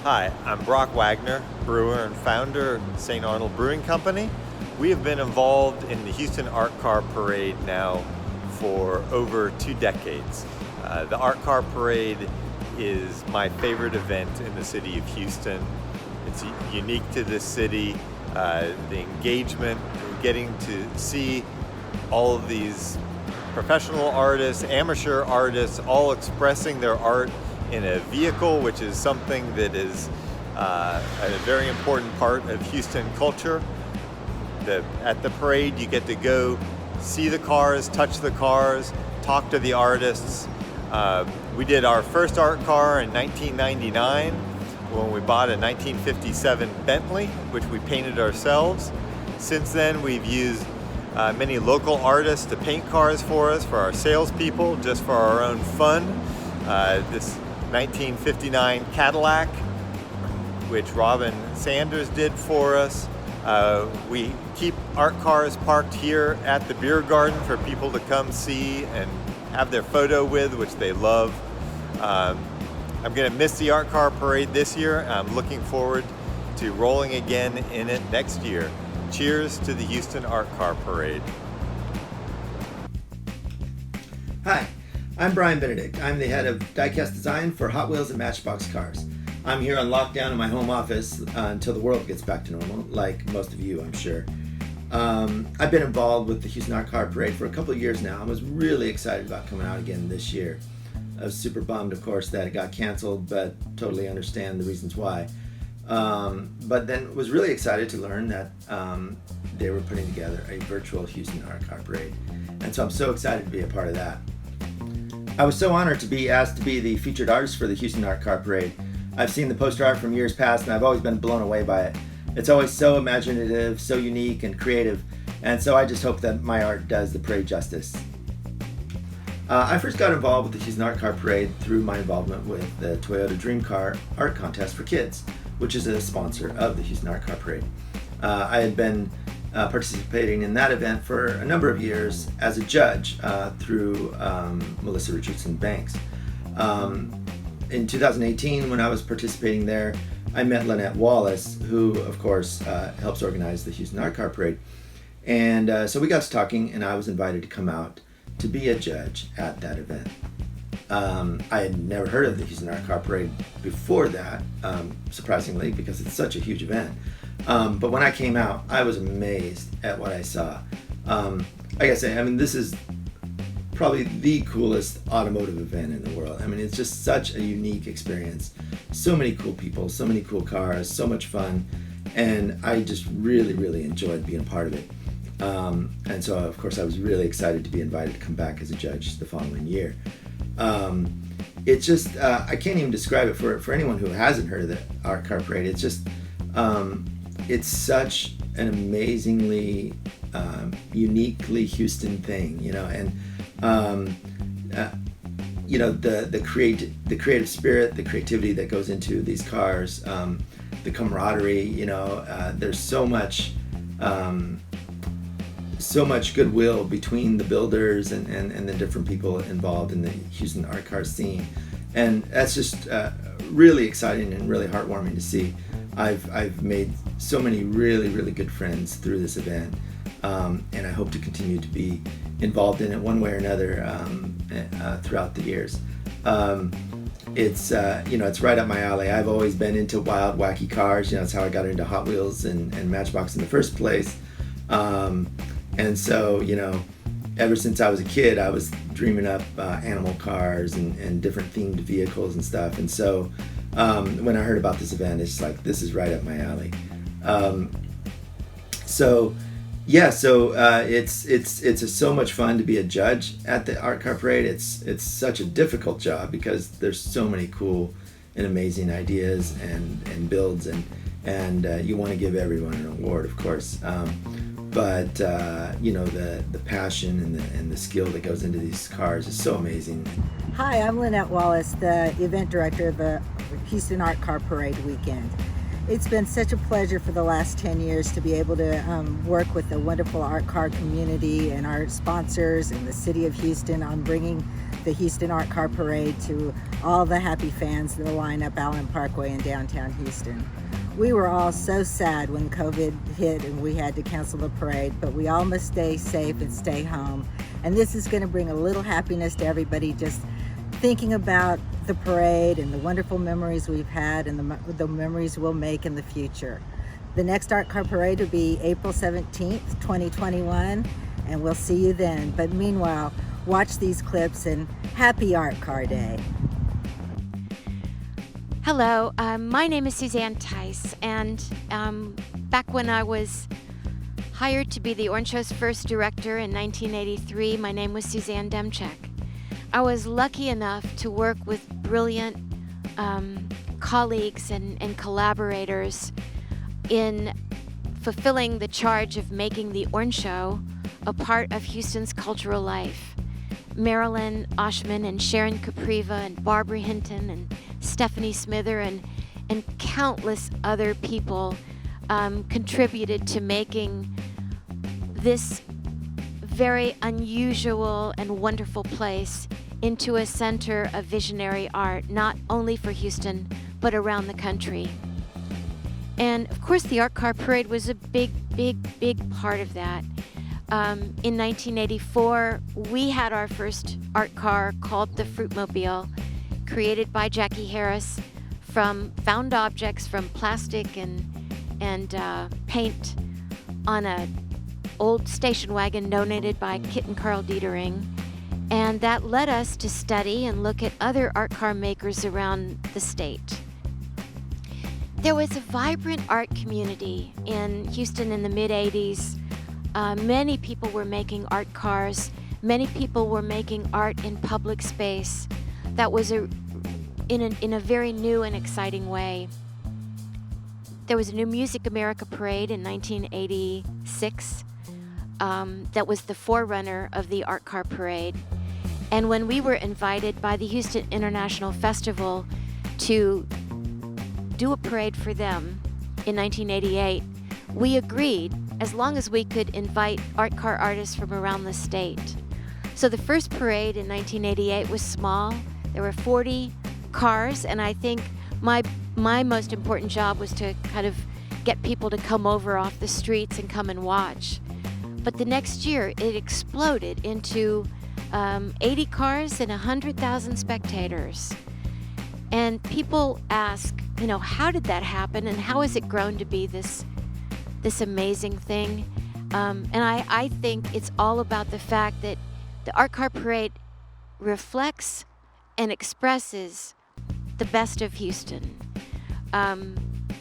Hi, I'm Brock Wagner, brewer and founder of St. Arnold Brewing Company. We have been involved in the Houston Art Car Parade now for over 2 decades. The Art Car Parade is my favorite event in the city of Houston. It's unique to this city. The engagement, getting to see all of these professional artists, amateur artists, all expressing their art in a vehicle, which is something that is a very important part of Houston culture. At the parade, you get to go see the cars, touch the cars, talk to the artists. We did our first art car in 1999 when we bought a 1957 Bentley, which we painted ourselves. Since then, we've used many local artists to paint cars for us, for our salespeople, just for our own fun. This 1959 Cadillac, which Robin Sanders did for us. We keep art cars parked here at the beer garden for people to come see and have their photo with, which they love. I'm going to miss the art car parade this year. I'm looking forward to rolling again in it next year. Cheers to the Houston Art Car Parade. Hi, I'm Bryan Benedict. I'm the head of Diecast design for Hot Wheels and Matchbox cars. I'm here on lockdown in my home office until the world gets back to normal, like most of you, I'm sure. I've been involved with the Houston Art Car Parade for a couple of years now. I was really excited about coming out again this year. I was super bummed, of course, that it got canceled, but totally understand the reasons why. But then was really excited to learn that they were putting together a virtual Houston Art Car Parade. And so I'm so excited to be a part of that. I was so honored to be asked to be the featured artist for the Houston Art Car Parade. I've seen the poster art from years past and I've always been blown away by it. It's always so imaginative, so unique and creative, and so I just hope that my art does the parade justice. I first got involved with the Houston Art Car Parade through my involvement with the Toyota Dream Car Art Contest for Kids, which is a sponsor of the Houston Art Car Parade. I had been participating in that event for a number of years as a judge through Melissa Richardson Banks. In 2018, when I was participating there, I met Lynette, Wallace, who of course helps organize the Houston Art Car Parade. And so we got to talking and I was invited to come out to be a judge at that event. I had never heard of the Houston Art Car Parade before that, surprisingly, because it's such a huge event. But when I came out, I was amazed at what I saw. Like I say, I mean, this is probably the coolest automotive event in the world. I mean, it's just such a unique experience. So many cool people, so many cool cars, so much fun. And I just really, really enjoyed being a part of it. And so, of course, I was really excited to be invited to come back as a judge the following year. It's just, I can't even describe it for anyone who hasn't heard of the Art Car Parade. It's just, it's such an amazingly, uniquely Houston thing, you know, and, you know, the creative spirit, the creativity that goes into these cars, the camaraderie, you know, there's so much goodwill between the builders and the different people involved in the Houston art car scene. And that's just really exciting and really heartwarming to see. I've made so many really, really good friends through this event. And I hope to continue to be involved in it one way or another throughout the years. It's you know, it's right up my alley. I've always been into wild, wacky cars. You know, that's how I got into Hot Wheels and Matchbox in the first place. And so, you know, ever since I was a kid, I was dreaming up animal cars and different themed vehicles and stuff. And so when I heard about this event, it's like, this is right up my alley. So it's so much fun to be a judge at the Art Car Parade. It's such a difficult job because there's so many cool and amazing ideas and builds and you want to give everyone an award, of course. But you know, the passion and the skill that goes into these cars is so amazing. Hi, I'm Lynette Wallace, the event director of the Houston Art Car Parade weekend. It's been such a pleasure for the last 10 years to be able to work with the wonderful art car community and our sponsors and the city of Houston on bringing the Houston Art Car Parade to all the happy fans that line up Allen Parkway in downtown Houston. We were all so sad when COVID hit and we had to cancel the parade, but we all must stay safe and stay home. And this is going to bring a little happiness to everybody just thinking about the parade and the wonderful memories we've had and the memories we'll make in the future. The next Art Car Parade will be April 17th, 2021, and we'll see you then. But meanwhile, watch these clips and happy Art Car Day. Hello, my name is Susanne Theis, and back when I was hired to be the Orange Show's first director in 1983, my name was Suzanne Demchek. I was lucky enough to work with brilliant colleagues and collaborators in fulfilling the charge of making the Orange Show a part of Houston's cultural life. Marilyn Oshman and Sharon Capriva and Barbara Hinton and Stephanie Smither and countless other people contributed to making this very unusual and wonderful place into a center of visionary art, not only for Houston, but around the country. And of course, the Art Car Parade was a big part of that. In 1984, we had our first art car called the Fruitmobile, created by Jackie Harris from found objects from plastic and paint on a old station wagon donated by Kit and Carl Dietering. And that led us to study and look at other art car makers around the state. There was a vibrant art community in Houston in the mid-'80s. Many people were making art cars. Many people were making art in public space. That was in a very new and exciting way. There was a New Music America parade in 1986 that was the forerunner of the Art Car Parade. And when we were invited by the Houston International Festival to do a parade for them in 1988, we agreed as long as we could invite art car artists from around the state. So the first parade in 1988 was small. There were 40 cars, and I think my most important job was to kind of get people to come over off the streets and come and watch. But the next year, it exploded into 80 cars and 100,000 spectators. And people ask, how did that happen, and how has it grown to be this amazing thing? And I think it's all about the fact that the Art Car Parade reflects and expresses the best of Houston.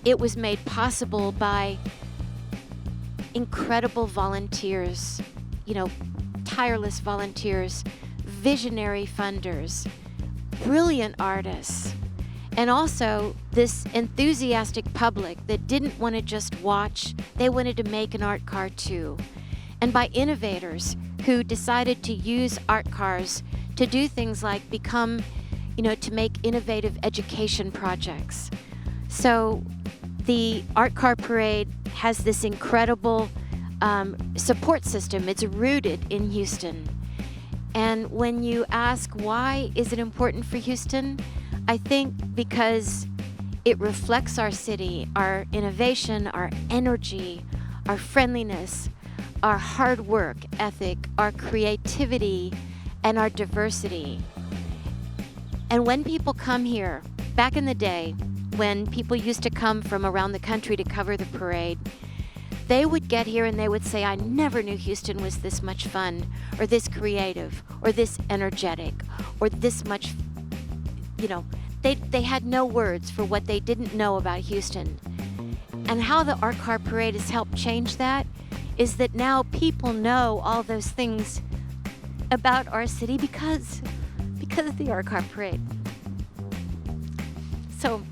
It was made possible by incredible volunteers, tireless volunteers, visionary funders, brilliant artists, and also this enthusiastic public that didn't want to just watch, they wanted to make an art car too. And by innovators who decided to use art cars to do things like to make innovative education projects. So the Art Car Parade has this incredible support system. It's rooted in Houston. And when you ask why is it important for Houston, I think because it reflects our city, our innovation, our energy, our friendliness, our hard work ethic, our creativity, and our diversity. And when people come here, back in the day, when people used to come from around the country to cover the parade, they would get here and they would say, I never knew Houston was this much fun, or this creative, or this energetic, or this much, they had no words for what they didn't know about Houston. And how the Art Car Parade has helped change that is that now people know all those things about our city because of the Art Car Parade. So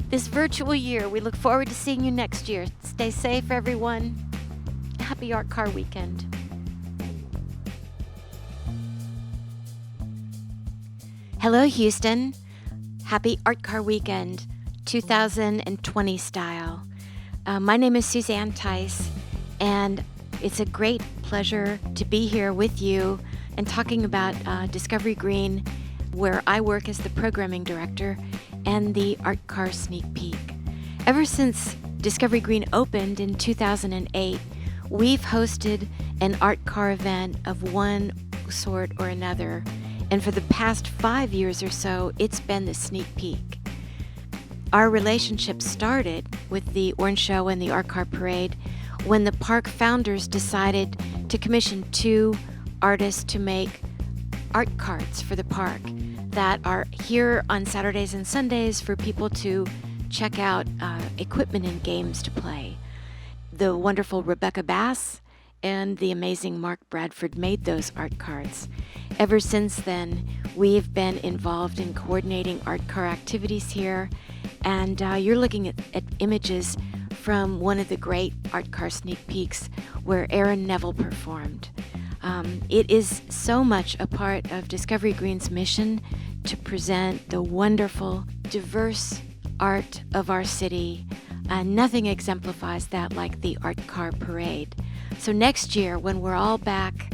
this virtual year, we look forward to seeing you next year. Stay safe, everyone. Happy Art Car Weekend. Hello, Houston. Happy Art Car Weekend, 2020 style. My name is Susanne Theis, and it's a great pleasure to be here with you and talking about Discovery Green, where I work as the programming director, and the Art Car Sneak Peek. Ever since Discovery Green opened in 2008, we've hosted an art car event of one sort or another, and for the past 5 years or so, it's been the Sneak Peek. Our relationship started with the Orange Show and the Art Car Parade when the park founders decided to commission 2 artists to make art cards for the park that are here on Saturdays and Sundays for people to check out equipment and games to play. The wonderful Rebecca Bass and the amazing Mark Bradford made those art cards. Ever since then, we've been involved in coordinating art car activities here, and you're looking at images from one of the great art car sneak peeks where Aaron Neville performed. It is so much a part of Discovery Green's mission to present the wonderful, diverse art of our city. Nothing exemplifies that like the Art Car Parade. So next year, when we're all back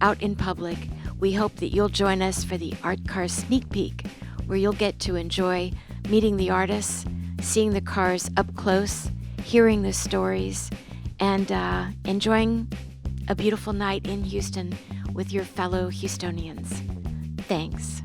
out in public, we hope that you'll join us for the Art Car Sneak Peek, where you'll get to enjoy meeting the artists, seeing the cars up close, hearing the stories, and enjoying a beautiful night in Houston with your fellow Houstonians. Thanks.